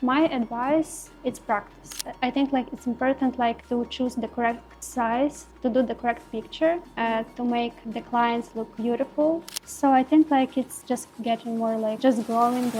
My advice is practice. I think like it's important like to choose the correct size, to do the correct picture, to make the clients look beautiful. So I think like it's just getting more like just growing.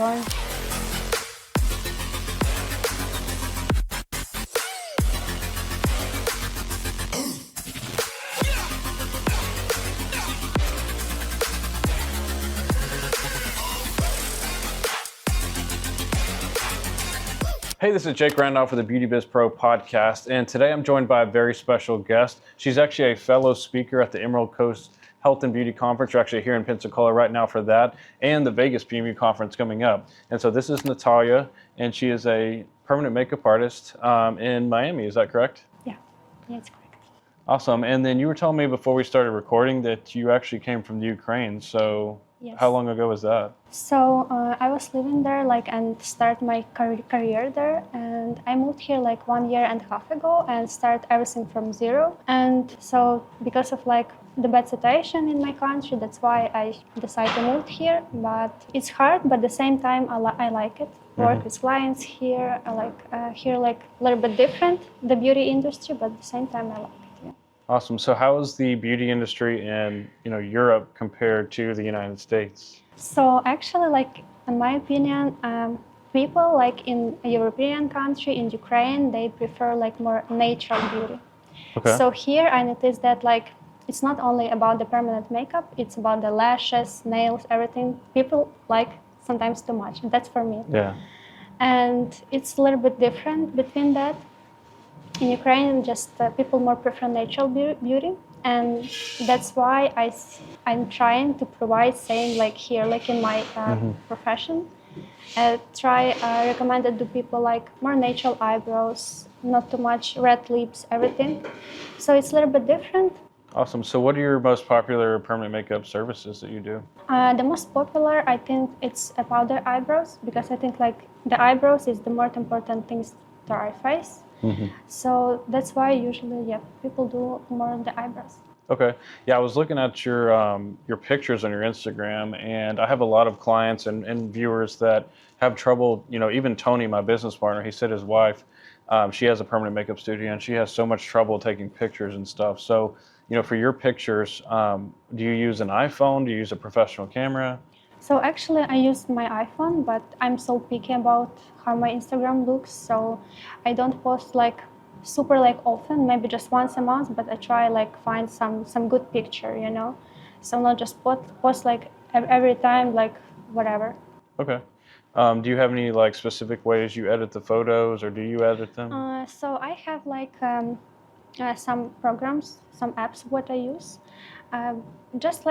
Hey, this is Jake Randolph with the Beauty Biz Pro podcast, and today I'm joined by a very special guest. She's actually a fellow speaker at the Emerald Coast Health and Beauty Conference. We're actually here in Pensacola right now for that, and the Vegas Beauty Conference coming up. And so this is Nataliia, and she is a permanent makeup artist in Miami. Is that correct? Yeah, it's correct. Awesome. And then you were telling me before we started recording that you actually came from the Ukraine. So Yes. How long ago was that? So I was living there and start my career there, and I moved here 1.5 years ago and start everything from zero. And so because of the bad situation in my country, that's why I decided to move here. But it's hard, but at the same time I like it. Work with clients here. I like here a little bit different, the beauty industry, but at the same time I like it. Yeah. Awesome. So how is the beauty industry in Europe compared to the United States? So actually, in my opinion, people in a European country, in Ukraine, they prefer more natural beauty. Okay. So here I noticed that it's not only about the permanent makeup, it's about the lashes, nails, everything. People like sometimes too much. That's for me. Yeah. And it's a little bit different between that. In Ukraine, just people more prefer natural beauty, and that's why I'm trying to provide same here, in my profession. Recommended to people more natural eyebrows, not too much red lips, everything. So it's a little bit different. Awesome. So what are your most popular permanent makeup services that you do? The most popular, I think, it's about the eyebrows, because I think the eyebrows is the most important things to our face. So that's why usually, people do more of the eyebrows. Okay. Yeah, I was looking at your pictures on your Instagram, and I have a lot of clients and viewers that have trouble. Even Tony, my business partner, he said his wife, she has a permanent makeup studio, and she has so much trouble taking pictures and stuff. So, for your pictures, do you use an iPhone? Do you use a professional camera? So actually, I use my iPhone, but I'm so picky about how my Instagram looks, so I don't post super often, maybe just once a month, but I try find some good picture, So not just post every time, whatever. Okay. Do you have any specific ways you edit the photos, or do you edit them? So I have some programs, some apps what I use, just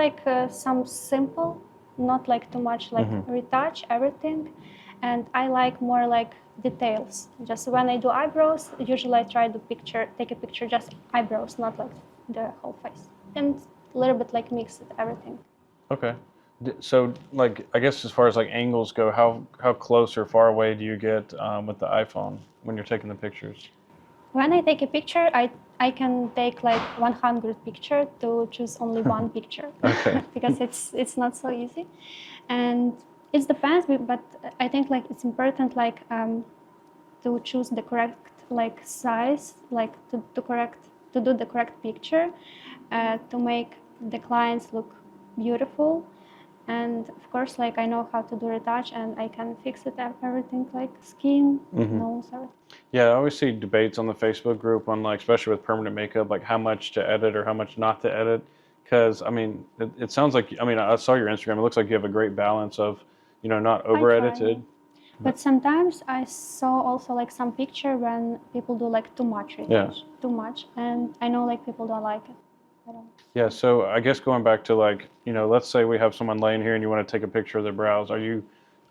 some simple, not too much retouch everything, and I like more details. Just when I do eyebrows, usually I try to take a picture just eyebrows, not the whole face, and a little bit mix it everything. Okay. So I guess as far as angles go, how close or far away do you get with the iPhone when you're taking the pictures? When I take a picture, I can take 100 pictures to choose only one picture. Okay. Because it's not so easy, and it depends. But I think it's important to choose the correct size, to do the correct picture, to make the clients look beautiful. And of course, I know how to do retouch, and I can fix it everything skin, nose, everything. Yeah, I always see debates on the Facebook group on especially with permanent makeup, how much to edit or how much not to edit. Because it sounds like I saw your Instagram. It looks like you have a great balance of not over edited. But sometimes I saw also some picture when people do too much retouch, too much, and I know people don't like it. Yeah, so I guess going back to let's say we have someone laying here and you want to take a picture of their brows. Are you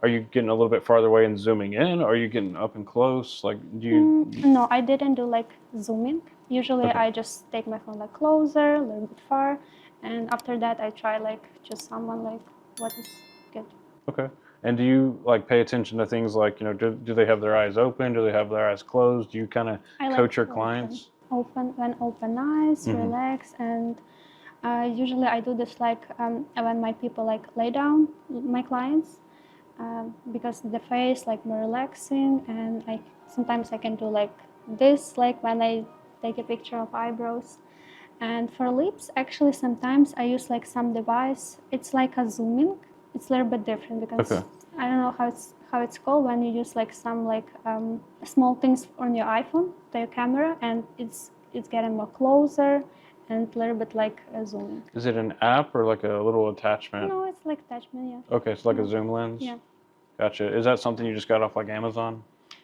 getting a little bit farther away and zooming in? Or are you getting up and close? Do you? No, I didn't do zooming. Usually, Okay. I just take my phone closer, a little bit far, and after that, I try choose someone what is good. Okay. And do you pay attention to things do they have their eyes open? Do they have their eyes closed? Do you kind of coach your clients? Open eyes, relax, and usually I do this when my people lay down, my clients, because the face like more relaxing, and sometimes I can do like this, like when I take a picture of eyebrows. And for lips, actually, sometimes I use like some device. It's like a zooming. It's a little bit different because Okay. I don't know how it's called when you use like some like small things on your iPhone to your camera, and it's getting more closer and a little bit like a zooming. Is it an app or like a little attachment? No, it's like attachment, yeah. Okay, it's like a Yeah. zoom lens? Yeah. Gotcha. Is that something you just got off like Amazon?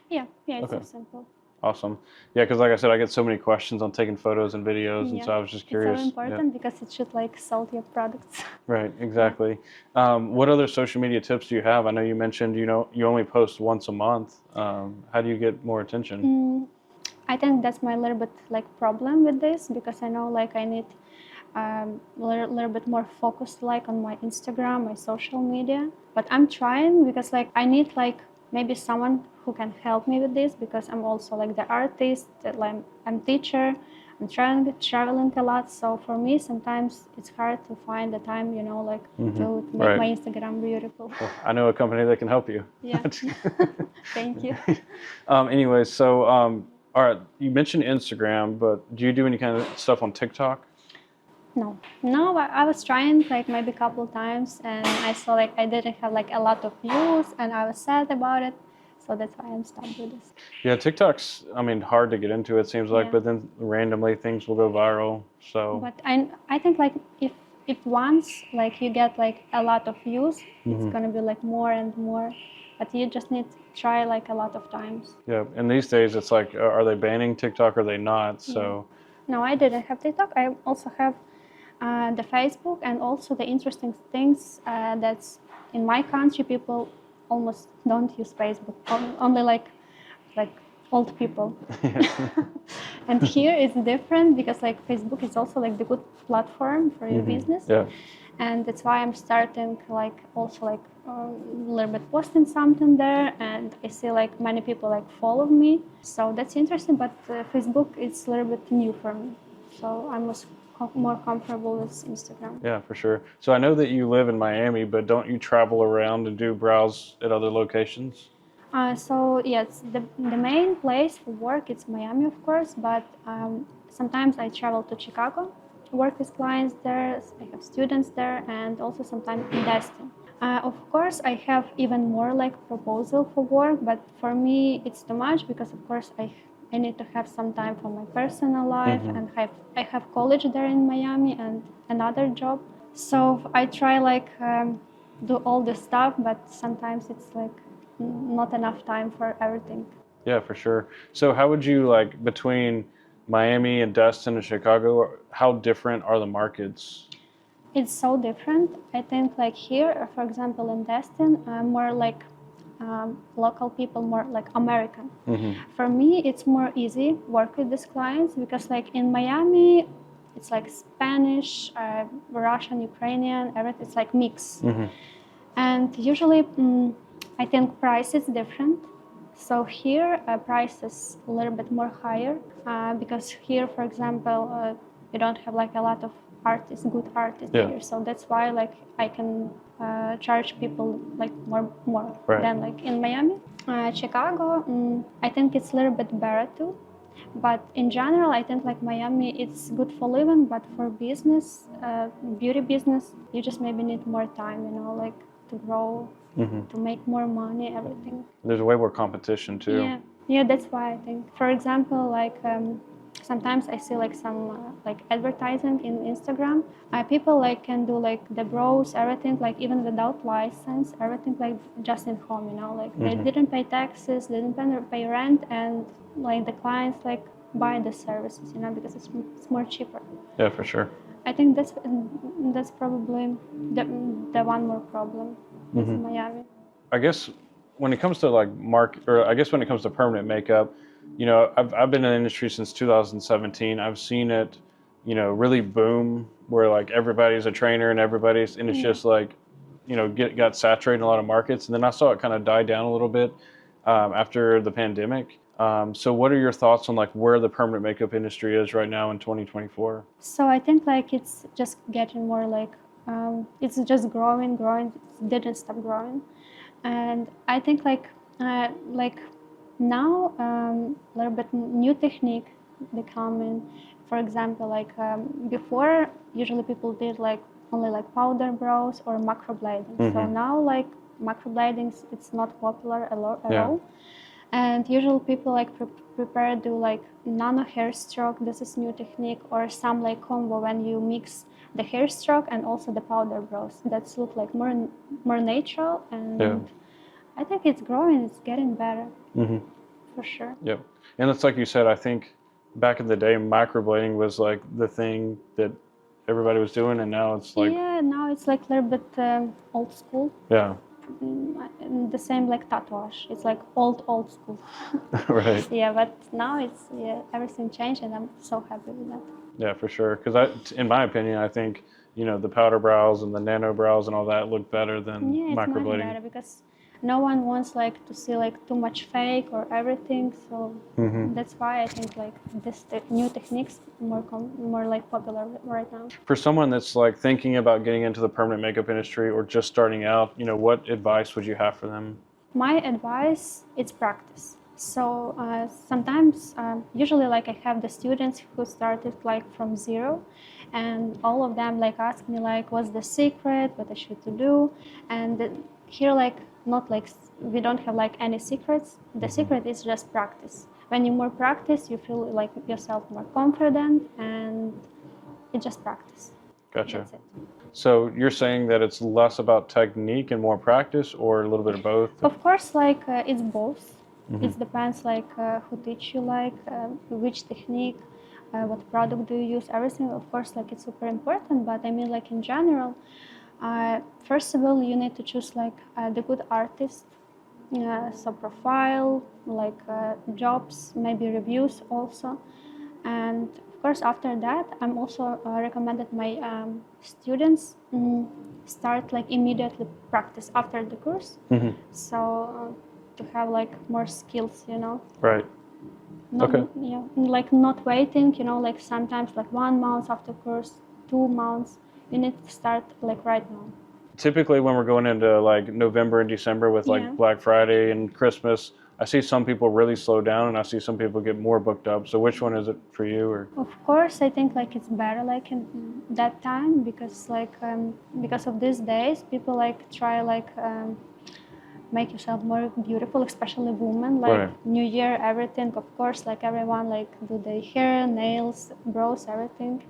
Yeah, it's Okay. so simple. Awesome. Yeah, because like I said, I get so many questions on taking photos and videos, and Yeah. so I was just It's curious. so important because it should like sell your products. Right, exactly. What other social media tips do you have? I know you mentioned, you only post once a month. How do you get more attention? I think that's my little bit like problem with this because I know like I need little bit more focused like on my Instagram, my social media. But I'm trying because like I need like maybe someone who can help me with this because I'm also like the artist, like I'm teacher. I'm traveling a lot, so for me sometimes it's hard to find the time, like to make Right. my Instagram beautiful. I know a company that can help you. Yeah. Thank you. Anyways, so all right, you mentioned Instagram, but do you do any kind of stuff on TikTok? No, I was trying like maybe a couple times, and I saw like I didn't have like a lot of views, and I was sad about it. So that's why I'm stopped with this. Yeah, TikTok's, hard to get into, it seems like, Yeah. but then randomly things will go viral. So, But I think like if once like you get like a lot of views, it's gonna be like more and more. But you just need to try like a lot of times. yeah, and these days it's like, are they banning TikTok or are they not? So, No, I didn't have TikTok. I also have the Facebook, and also the interesting things that's in my country people almost don't use Facebook. Only like old people. And here it's different because like Facebook is also like the good platform for your business. yeah. And that's why I'm starting like also like a little bit posting something there, and I see like many people like follow me, so that's interesting. But Facebook is a little bit new for me, so I was more comfortable with Instagram. Yeah, for sure. So I know that you live in Miami, but don't you travel around and do browse at other locations? So yes, the main place for work is Miami, of course, but sometimes I travel to Chicago, work with clients there. I have students there, and also sometimes in Destin. Of course, I have even more like proposal for work, but for me it's too much because of course I need to have some time for my personal life, and I have college there in Miami and another job. So I try like do all this stuff, but sometimes it's like not enough time for everything. Yeah, for sure. So how would you like between Miami and Destin and Chicago, how different are the markets? It's so different. I think like here, for example, in Destin, more like local people, more like American. For me, it's more easy work with these clients because like in Miami, it's like Spanish, Russian, Ukrainian, everything. It's like mix. And usually, I think price is different. So here, price is a little bit more higher because here, for example, you don't have like a lot of artists, good artists Yeah. here. So that's why like I can charge people like more Right. than like in Miami. Chicago, I think it's a little bit better too. But in general, I think like Miami, it's good for living, but for business, beauty business, you just maybe need more time, like to grow, to make more money, everything. There's way more competition too. Yeah, that's why I think. For example, like sometimes I see like some like advertising in Instagram. People like can do like the brows, everything like even without license, everything like just in home, like they didn't pay taxes, they didn't pay rent, and like the clients like buy the services, because it's more cheaper. Yeah, for sure. I think that's probably the one more problem with Miami. I guess when it comes to like I guess when it comes to permanent makeup, I've been in the industry since 2017. I've seen it, really boom where like everybody's a trainer and it's just like, got saturated in a lot of markets. And then I saw it kind of die down a little bit after the pandemic. So what are your thoughts on like where the permanent makeup industry is right now in 2024? So I think like it's just getting more like, it's just growing, it didn't stop growing. And I think like now a little bit new technique becoming. For example, like before, usually people did like only like powder brows or macroblading. So now like macroblading, it's not popular at Yeah. all. And usually people like prepare do like nano hair stroke. This is new technique, or some like combo when you mix the hair stroke and also the powder brows. That's look like more natural, and Yeah. I think it's growing. It's getting better Mm-hmm. for sure. Yep. And it's like you said, I think back in the day, microblading was like the thing that everybody was doing, and now it's like, Yeah, now it's like a little bit old school. yeah, The same like tattooage. It's like old school. right. Yeah, but now it's everything changed, and I'm so happy with that. Yeah, for sure. Because in my opinion, I think, the powder brows and the nano brows and all that look better than Yeah, it's much microblading. better because no one wants like to see like too much fake or everything. So that's why I think like this new techniques more like popular right now. For someone that's like thinking about getting into the permanent makeup industry or just starting out, what advice would you have for them? My advice is practice. So sometimes, usually, like I have the students who started like from zero, and all of them like ask me like, "What's the secret? What I should to do?" And here, like, not like we don't have like any secrets. The secret is just practice. When you more practice, you feel like yourself more confident, and it's just practice. Gotcha. That's it. So you're saying that it's less about technique and more practice, or a little bit of both? Of course, like it's both. It depends, like who teach you, like which technique, what product do you use. Everything, of course, like it's super important. But I mean, like in general, first of all, you need to choose like the good artist, so profile, like jobs, maybe reviews also, and of course after that, I'm also recommended my students start like immediately practice after the course. So to have like more skills, Right. not, Okay. yeah, like not waiting, like sometimes like 1 month after course, 2 months. You need to start like right now. Typically, when we're going into like November and December with like Yeah. Black Friday and Christmas, I see some people really slow down, and I see some people get more booked up. So which one is it for you? Or Of course, I think like it's better like in that time because like because of these days, people like try like make yourself more beautiful, especially women. Like Right. New Year, everything. Of course, like everyone like do their hair, nails, brows, everything.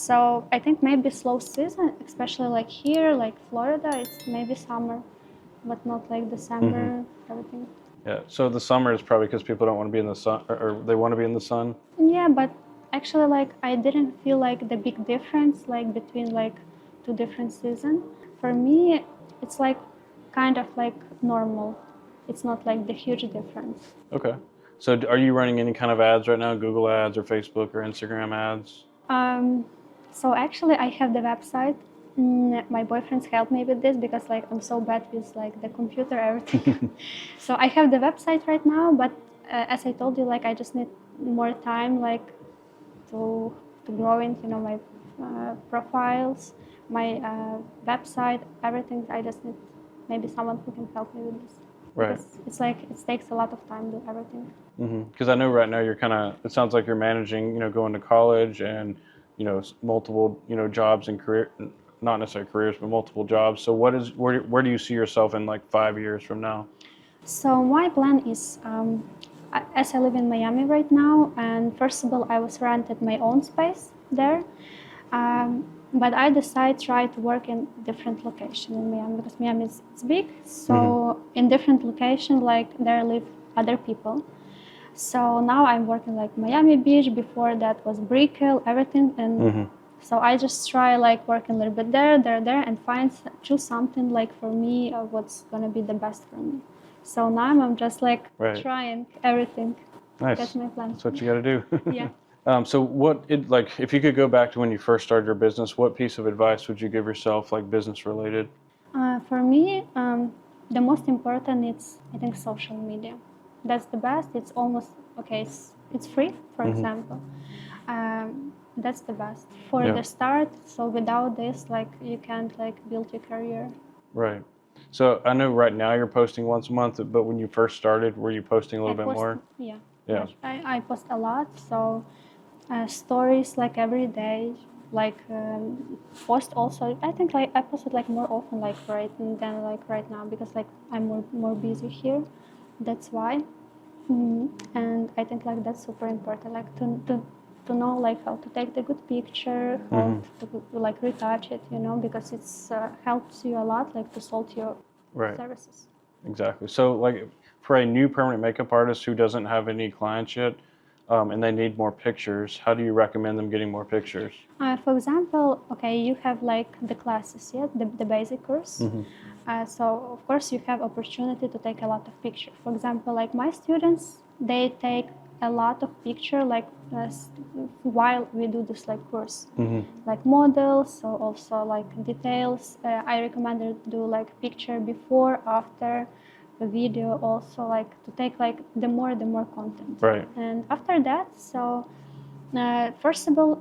So I think maybe slow season, especially like here, like Florida, it's maybe summer, but not like December, everything. yeah, so the summer is probably because people don't want to be in the sun, or they want to be in the sun. Yeah, but actually, like I didn't feel like the big difference like between like two different seasons. For me, it's like kind of like normal. It's not like the huge difference. Okay. So are you running any kind of ads right now? Google ads or Facebook or Instagram ads? Um, so actually, I have the website. My boyfriend's helped me with this because like I'm so bad with like the computer, everything. So I have the website right now, but as I told you, like I just need more time, like to grow into my profiles, my website, everything. I just need maybe someone who can help me with this. Right. Because it's like it takes a lot of time to do everything. Because I know right now you're kind of, it sounds like you're managing, going to college and, multiple, jobs and career, not necessarily careers, but multiple jobs. So where do you see yourself in like 5 years from now? So my plan is, as I live in Miami right now, and first of all, I was rented my own space there, but I decided try to work in different location in Miami because Miami is it's big. So in different location, like there live other people. So now I'm working like Miami Beach. Before that was Brickell, everything, and so I just try like working a little bit there, and choose something like for me, what's gonna be the best for me. So now I'm just like Right. trying everything. Nice. That's my plan. That's what you got to do. Yeah. So if you could go back to when you first started your business, what piece of advice would you give yourself, like business related? For me, the most important is I think social media. That's the best. It's almost okay. It's free, for example. That's the best for Yeah. the start. So without this, like you can't like build your career. Right. So I know right now you're posting once a month, but when you first started, were you posting a little bit more? Yeah. Yeah. I post a lot. So stories like every day, like post also. I think like I posted like more often like than like right now because like I'm more busy here. That's why. And I think like that's super important, like to know like how to take the good picture, how to like retouch it, because it's helps you a lot like to sell your Right. services. Exactly. So, like, for a new permanent makeup artist who doesn't have any clients yet, and they need more pictures, how do you recommend them getting more pictures? For example, okay, you have like the classes, yeah, the basic course. So of course you have opportunity to take a lot of pictures. For example, like my students, they take a lot of picture like while we do this like course, like models, so also like details. I recommend to do like picture before, after the video, also like to take like the more content. Right. And after that, so first of all,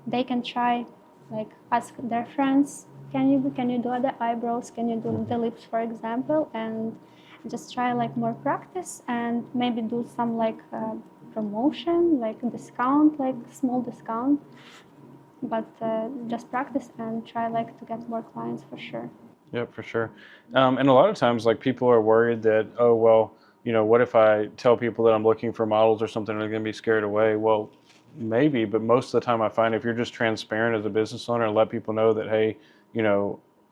they can try, like ask their friends, can you do the eyebrows? Can you do the lips, for example? And just try like more practice and maybe do some like promotion, like discount, like small discount. But just practice and try like to get more clients for sure. Yep, for sure. And a lot of times, like, people are worried that, oh, well, what if I tell people that I'm looking for models or something, they're going to be scared away? Well, maybe, but most of the time I find if you're just transparent as a business owner and let people know that, hey,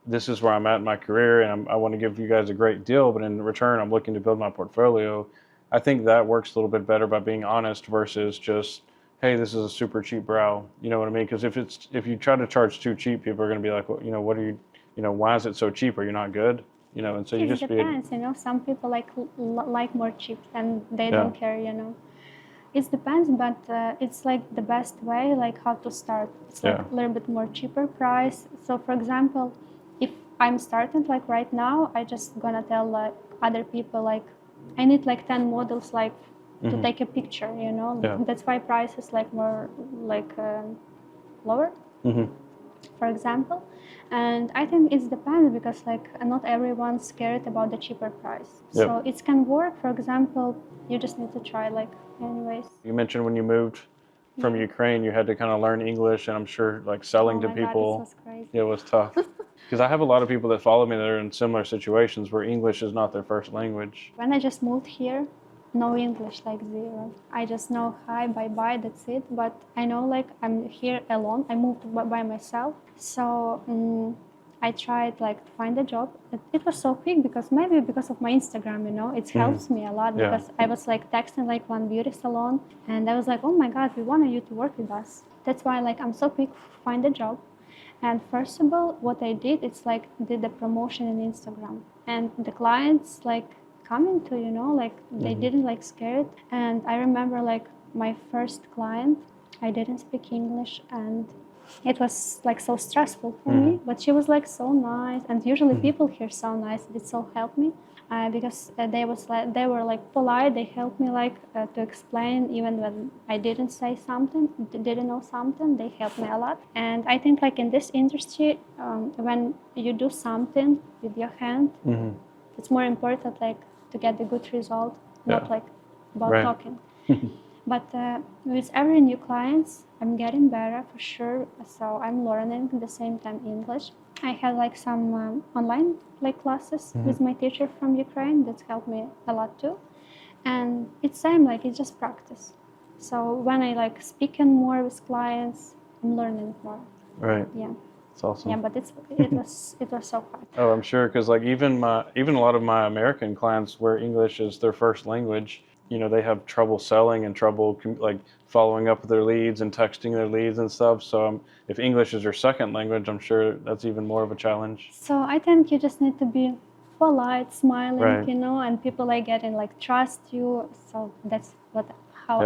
this is where I'm at in my career and I want to give you guys a great deal, but in return, I'm looking to build my portfolio. I think that works a little bit better by being honest versus just, hey, this is a super cheap brow. You know what I mean? Because if you try to charge too cheap, people are going to be like, well, what are you, why is it so cheap? Are you not good? And so you It just depends, some people like more cheap and they don't care, It depends, but it's like the best way, like how to start. It's like a little bit more cheaper price. So for example, if I'm starting like right now, I just gonna tell like other people like I need like 10 models like to take a picture, That's why price is like more like lower. For example, and I think it depends because like not everyone's scared about the cheaper price. So it can work. For example, you just need to try like anyways. You mentioned when you moved from Ukraine, you had to kind of learn English, and I'm sure like selling to people, God, this was crazy. it was tough. Because I have a lot of people that follow me that are in similar situations where English is not their first language. When I just moved here, no English, like zero. I just know hi, bye, that's it. But I know like I'm here alone. I moved by myself. So I tried like to find a job. It was so quick because maybe because of my Instagram, it helps me a lot because I was like texting like one beauty salon and I was like, oh my God, we wanted you to work with us. That's why like I'm so quick to find a job. And first of all, what I did, it's like did the promotion in Instagram. And the clients like coming to, like they didn't like scared. And I remember like my first client, I didn't speak English and it was like so stressful for me, but she was like so nice. And usually people here so nice. It so helped me because they were like polite. They helped me like to explain even when I didn't say something, didn't know something. They helped me a lot. And I think like in this industry, when you do something with your hand, it's more important like to get the good result, not like about talking. But with every new clients, I'm getting better for sure. So I'm learning at the same time English. I had like some online like classes with my teacher from Ukraine that helped me a lot too. And it's same like it's just practice. So when I like speaking more with clients, I'm learning more. Right. Yeah. It's awesome. Yeah, but it was so hard. Oh, I'm sure, because like even a lot of my American clients where English is their first language, they have trouble selling and trouble like following up with their leads and texting their leads and stuff. So if English is your second language, I'm sure that's even more of a challenge. So I think you just need to be polite, smiling, Right. and people like getting like trust you. So that's how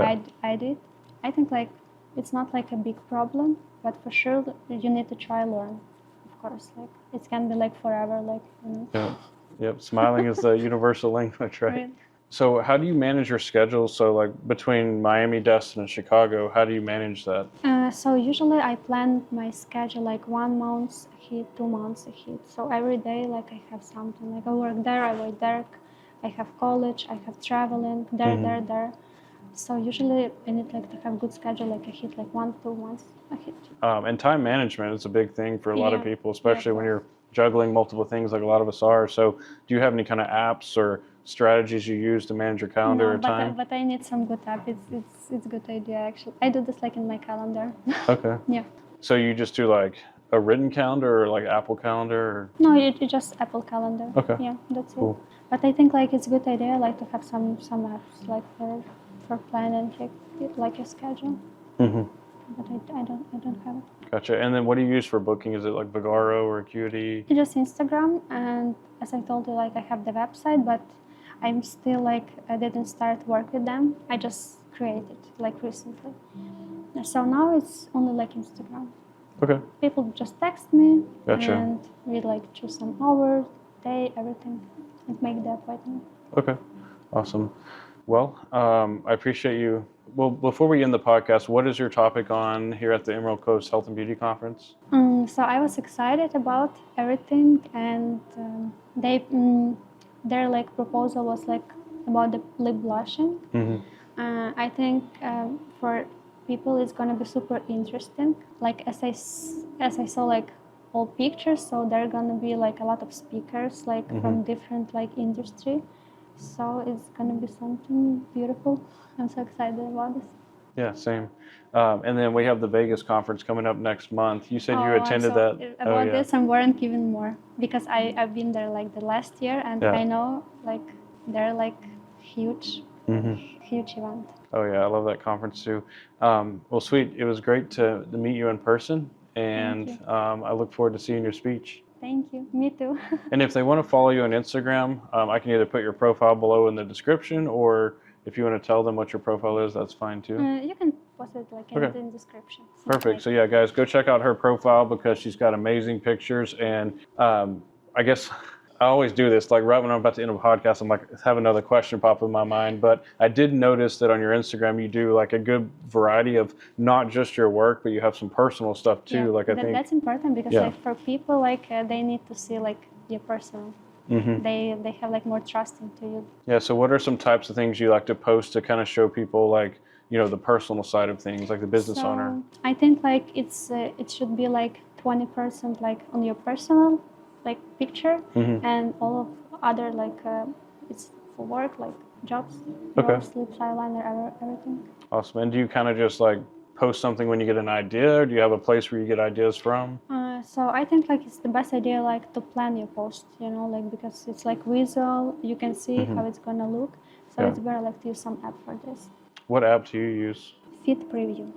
I did. I think like it's not like a big problem, but for sure you need to try learn. Of course, like it can be like forever, like Yeah. Yep. Smiling is the universal language, right? Right. So how do you manage your schedule? So like between Miami, Destin, and Chicago, how do you manage that? So usually I plan my schedule like 1 month ahead, 2 months ahead. So every day like I have something, like I work there, I work there, I have college, I have traveling there. So usually I need like to have good schedule like ahead, like 1, 2 months ahead. And time management is a big thing for a lot of Yeah, people, yeah, especially when you're juggling multiple things like a lot of us are. So do you have any kind of apps or strategies you use to manage your calendar No, or time? but I need some good app. It's good idea actually. I do this like in my calendar. Okay. Yeah. So you just do like a written calendar or like Apple Calendar? Or... No, you just Apple Calendar. Okay. Yeah, that's Cool. it. But I think like it's a good idea like to have some apps like for planning like a schedule. Mm-hmm. But I don't have it. Gotcha. And then what do you use for booking? Is it like Vagaro or Acuity? It's just Instagram, and as I told you, like I have the website, but I'm still like I didn't start work with them. I just created like recently. So now it's only like Instagram. Okay. People just text me Gotcha. and we like choose some hour, day, everything, and make the appointment. Okay. Awesome. Well, I appreciate you. Well, before we end the podcast, what is your topic on here at the Emerald Coast Health and Beauty Conference? So I was excited about everything, and their like proposal was like about the lip blushing. Mm-hmm. I think for people it's gonna be super interesting. Like as I saw like all pictures, so there are gonna be like a lot of speakers like from different like industry. So it's gonna be something beautiful. I'm so excited about this. Yeah, same. And then we have the Vegas conference coming up next month. You said you attended that. About this, I'm worrying even more because I've been there like the last year, and Yeah. I know like they're like huge event. Oh yeah, I love that conference too. Well, sweet. It was great to meet you in person, and I look forward to seeing your speech. Thank you. Me too. And if they want to follow you on Instagram, I can either put your profile below in the description, or if you want to tell them what your profile is, that's fine too. You can post it like in the description. Perfect. So yeah, guys, go check out her profile because she's got amazing pictures. And I guess I always do this, like right when I'm about to end a podcast, I'm like, have another question pop in my mind. But I did notice that on your Instagram, you do like a good variety of not just your work, but you have some personal stuff too. Yeah, like I think that's important because like for people, like they need to see like your personal. They have like more trust into you. Yeah. So what are some types of things you like to post to kind of show people like, you know, the personal side of things, like the business owner? I think like it should be like 20% like on your personal like picture, and all of other like it's for work like jobs, yours, lips, eyeliner, everything. Awesome. And do you kind of just like post something when you get an idea, or do you have a place where you get ideas from? So I think like it's the best idea like to plan your post, you know, like because it's like visual, you can see how it's gonna look. So it's better like to use some app for this. What app do you use? Feed preview.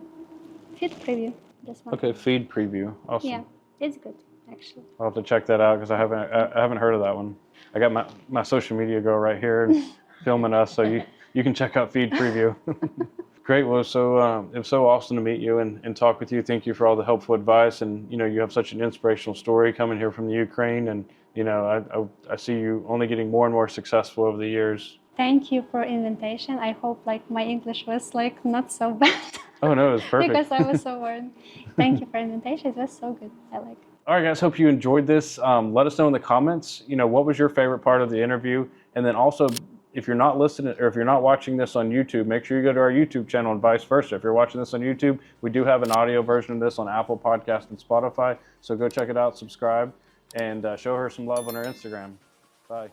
This one. Okay, feed preview. Awesome. Yeah, it's good actually. I'll have to check that out because I haven't heard of that one. I got my social media girl right here and filming us, so you can check out feed preview. Great. Well, so it was so awesome to meet you and talk with you. Thank you for all the helpful advice, and you know you have such an inspirational story coming here from the Ukraine, and you know I see you only getting more and more successful over the years. Thank you for invitation. I hope like my English was like not so bad. Oh no, it was perfect. Because I was so worried. Thank you for invitation. It was so good. I like it. All right, guys. Hope you enjoyed this. Let us know in the comments. You know, what was your favorite part of the interview, and then also, if you're not listening or if you're not watching this on YouTube, make sure you go to our YouTube channel and vice versa. If you're watching this on YouTube, we do have an audio version of this on Apple Podcast and Spotify. So go check it out, subscribe, and show her some love on her Instagram. Bye.